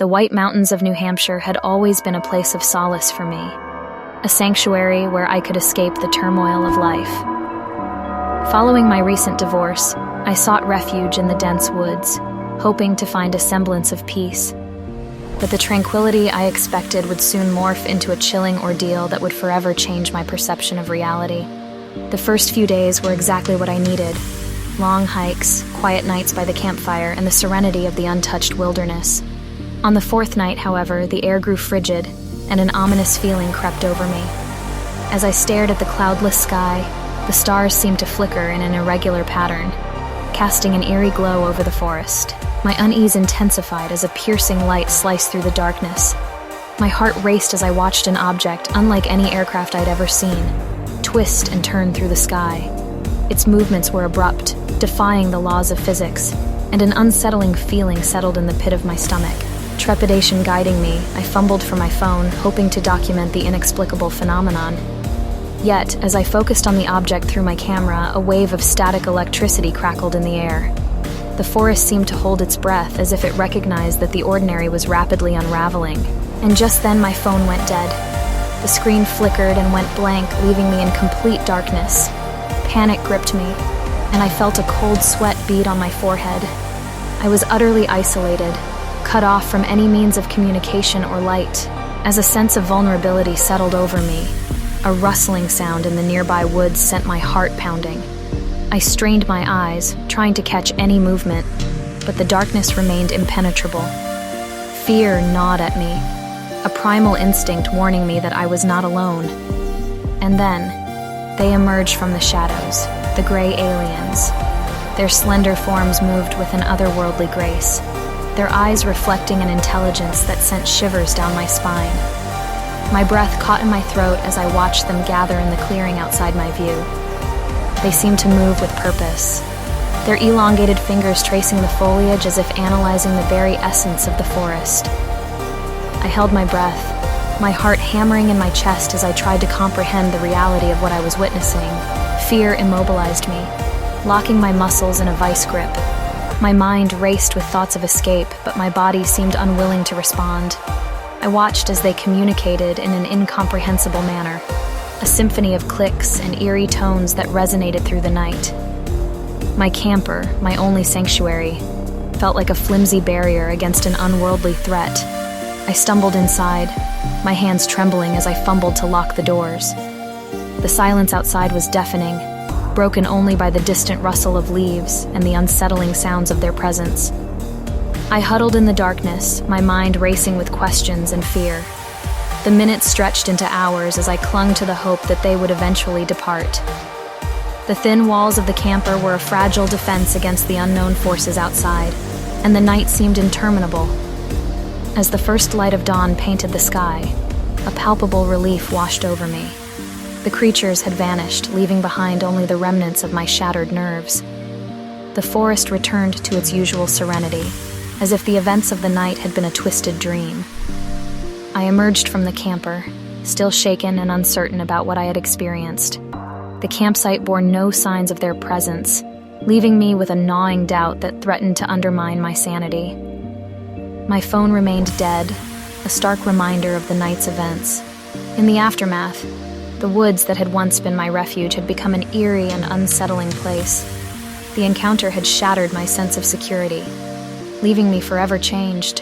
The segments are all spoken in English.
The White Mountains of New Hampshire had always been a place of solace for me, a sanctuary where I could escape the turmoil of life. Following my recent divorce, I sought refuge in the dense woods, hoping to find a semblance of peace. But the tranquility I expected would soon morph into a chilling ordeal that would forever change my perception of reality. The first few days were exactly what I needed: long hikes, quiet nights by the campfire, and the serenity of the untouched wilderness. On the fourth night, however, the air grew frigid, and an ominous feeling crept over me. As I stared at the cloudless sky, the stars seemed to flicker in an irregular pattern, casting an eerie glow over the forest. My unease intensified as a piercing light sliced through the darkness. My heart raced as I watched an object unlike any aircraft I'd ever seen twist and turn through the sky. Its movements were abrupt, defying the laws of physics, and an unsettling feeling settled in the pit of my stomach. Trepidation guiding me, I fumbled for my phone, hoping to document the inexplicable phenomenon. Yet, as I focused on the object through my camera, a wave of static electricity crackled in the air. The forest seemed to hold its breath, as if it recognized that the ordinary was rapidly unraveling. And just then my phone went dead. The screen flickered and went blank, leaving me in complete darkness. Panic gripped me, and I felt a cold sweat bead on my forehead. I was utterly isolated, cut off from any means of communication or light. As a sense of vulnerability settled over me, a rustling sound in the nearby woods sent my heart pounding. I strained my eyes, trying to catch any movement, but the darkness remained impenetrable. Fear gnawed at me, a primal instinct warning me that I was not alone. And then, they emerged from the shadows, the gray aliens. Their slender forms moved with an otherworldly grace, their eyes reflecting an intelligence that sent shivers down my spine. My breath caught in my throat as I watched them gather in the clearing outside my view. They seemed to move with purpose, their elongated fingers tracing the foliage as if analyzing the very essence of the forest. I held my breath, my heart hammering in my chest as I tried to comprehend the reality of what I was witnessing. Fear immobilized me, locking my muscles in a vice grip. My mind raced with thoughts of escape, but my body seemed unwilling to respond. I watched as they communicated in an incomprehensible manner, a symphony of clicks and eerie tones that resonated through the night. My camper, my only sanctuary, felt like a flimsy barrier against an unworldly threat. I stumbled inside, my hands trembling as I fumbled to lock the doors. The silence outside was deafening, broken only by the distant rustle of leaves and the unsettling sounds of their presence. I huddled in the darkness, my mind racing with questions and fear. The minutes stretched into hours as I clung to the hope that they would eventually depart. The thin walls of the camper were a fragile defense against the unknown forces outside, and the night seemed interminable. As the first light of dawn painted the sky, a palpable relief washed over me. The creatures had vanished, leaving behind only the remnants of my shattered nerves. The forest returned to its usual serenity, as if the events of the night had been a twisted dream. I emerged from the camper, still shaken and uncertain about what I had experienced. The campsite bore no signs of their presence, leaving me with a gnawing doubt that threatened to undermine my sanity. My phone remained dead, a stark reminder of the night's events. In the aftermath, the woods that had once been my refuge had become an eerie and unsettling place. The encounter had shattered my sense of security, leaving me forever changed.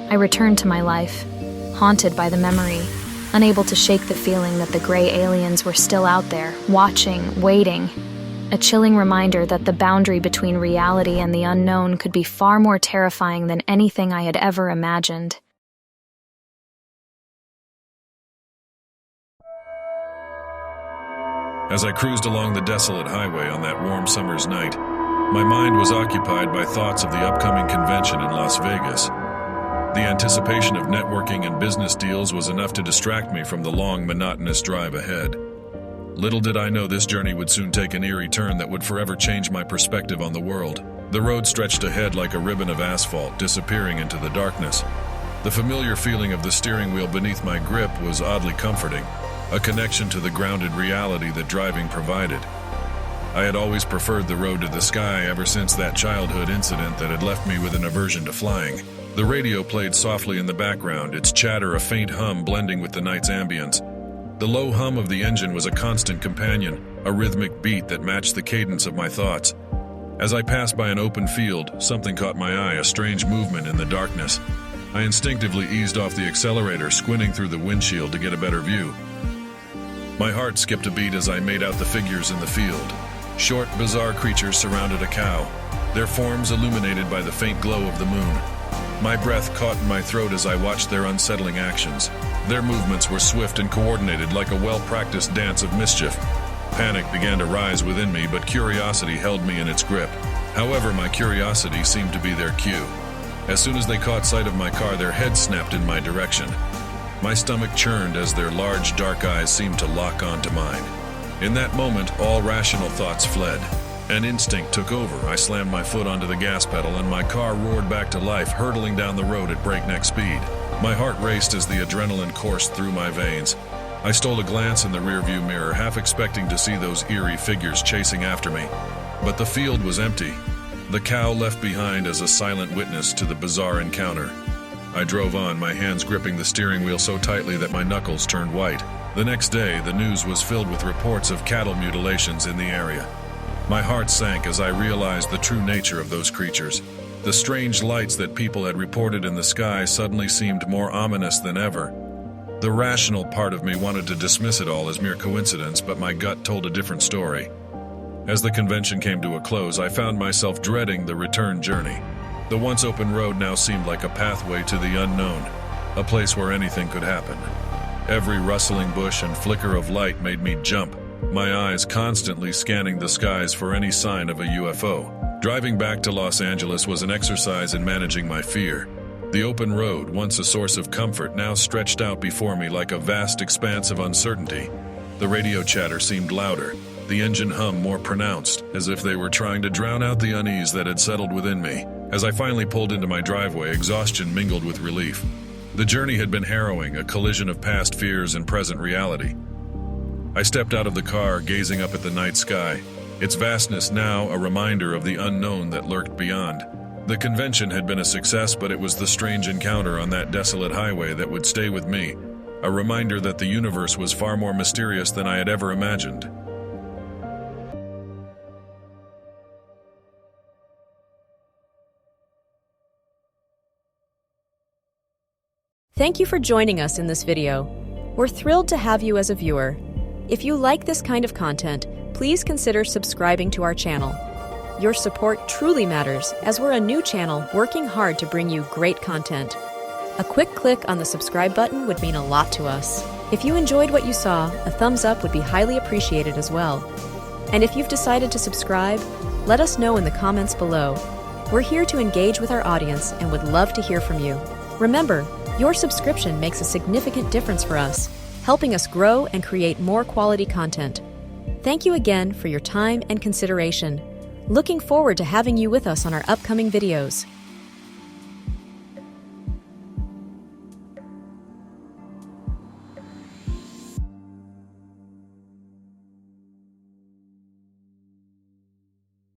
I returned to my life, haunted by the memory, unable to shake the feeling that the gray aliens were still out there, watching, waiting. A chilling reminder that the boundary between reality and the unknown could be far more terrifying than anything I had ever imagined. As I cruised along the desolate highway on that warm summer's night, my mind was occupied by thoughts of the upcoming convention in Las Vegas. The anticipation of networking and business deals was enough to distract me from the long, monotonous drive ahead. Little did I know this journey would soon take an eerie turn that would forever change my perspective on the world. The road stretched ahead like a ribbon of asphalt, disappearing into the darkness. The familiar feeling of the steering wheel beneath my grip was oddly comforting, a connection to the grounded reality that driving provided. I had always preferred the road to the sky ever since that childhood incident that had left me with an aversion to flying. The radio played softly in the background, its chatter a faint hum blending with the night's ambience. The low hum of the engine was a constant companion, a rhythmic beat that matched the cadence of my thoughts. As I passed by an open field, something caught my eye, a strange movement in the darkness. I instinctively eased off the accelerator, squinting through the windshield to get a better view. My heart skipped a beat as I made out the figures in the field. Short, bizarre creatures surrounded a cow, their forms illuminated by the faint glow of the moon. My breath caught in my throat as I watched their unsettling actions. Their movements were swift and coordinated, like a well-practiced dance of mischief. Panic began to rise within me, but curiosity held me in its grip. However, my curiosity seemed to be their cue. As soon as they caught sight of my car, their heads snapped in my direction. My stomach churned as their large, dark eyes seemed to lock onto mine. In that moment, all rational thoughts fled. An instinct took over. I slammed my foot onto the gas pedal and my car roared back to life, hurtling down the road at breakneck speed. My heart raced as the adrenaline coursed through my veins. I stole a glance in the rearview mirror, half expecting to see those eerie figures chasing after me. But the field was empty, the cow left behind as a silent witness to the bizarre encounter. I drove on, my hands gripping the steering wheel so tightly that my knuckles turned white. The next day, the news was filled with reports of cattle mutilations in the area. My heart sank as I realized the true nature of those creatures. The strange lights that people had reported in the sky suddenly seemed more ominous than ever. The rational part of me wanted to dismiss it all as mere coincidence, but my gut told a different story. As the convention came to a close, I found myself dreading the return journey. The once open road now seemed like a pathway to the unknown, a place where anything could happen. Every rustling bush and flicker of light made me jump, my eyes constantly scanning the skies for any sign of a UFO. Driving back to Los Angeles was an exercise in managing my fear. The open road, once a source of comfort, now stretched out before me like a vast expanse of uncertainty. The radio chatter seemed louder, the engine hum more pronounced, as if they were trying to drown out the unease that had settled within me. As I finally pulled into my driveway, exhaustion mingled with relief. The journey had been harrowing, a collision of past fears and present reality. I stepped out of the car, gazing up at the night sky, its vastness now a reminder of the unknown that lurked beyond. The convention had been a success, but it was the strange encounter on that desolate highway that would stay with me, a reminder that the universe was far more mysterious than I had ever imagined. Thank you for joining us in this video. We're thrilled to have you as a viewer. If you like this kind of content, please consider subscribing to our channel. Your support truly matters, as we're a new channel working hard to bring you great content. A quick click on the subscribe button would mean a lot to us. If you enjoyed what you saw, a thumbs up would be highly appreciated as well. And if you've decided to subscribe, let us know in the comments below. We're here to engage with our audience and would love to hear from you. Remember, your subscription makes a significant difference for us, helping us grow and create more quality content. Thank you again for your time and consideration. Looking forward to having you with us on our upcoming videos.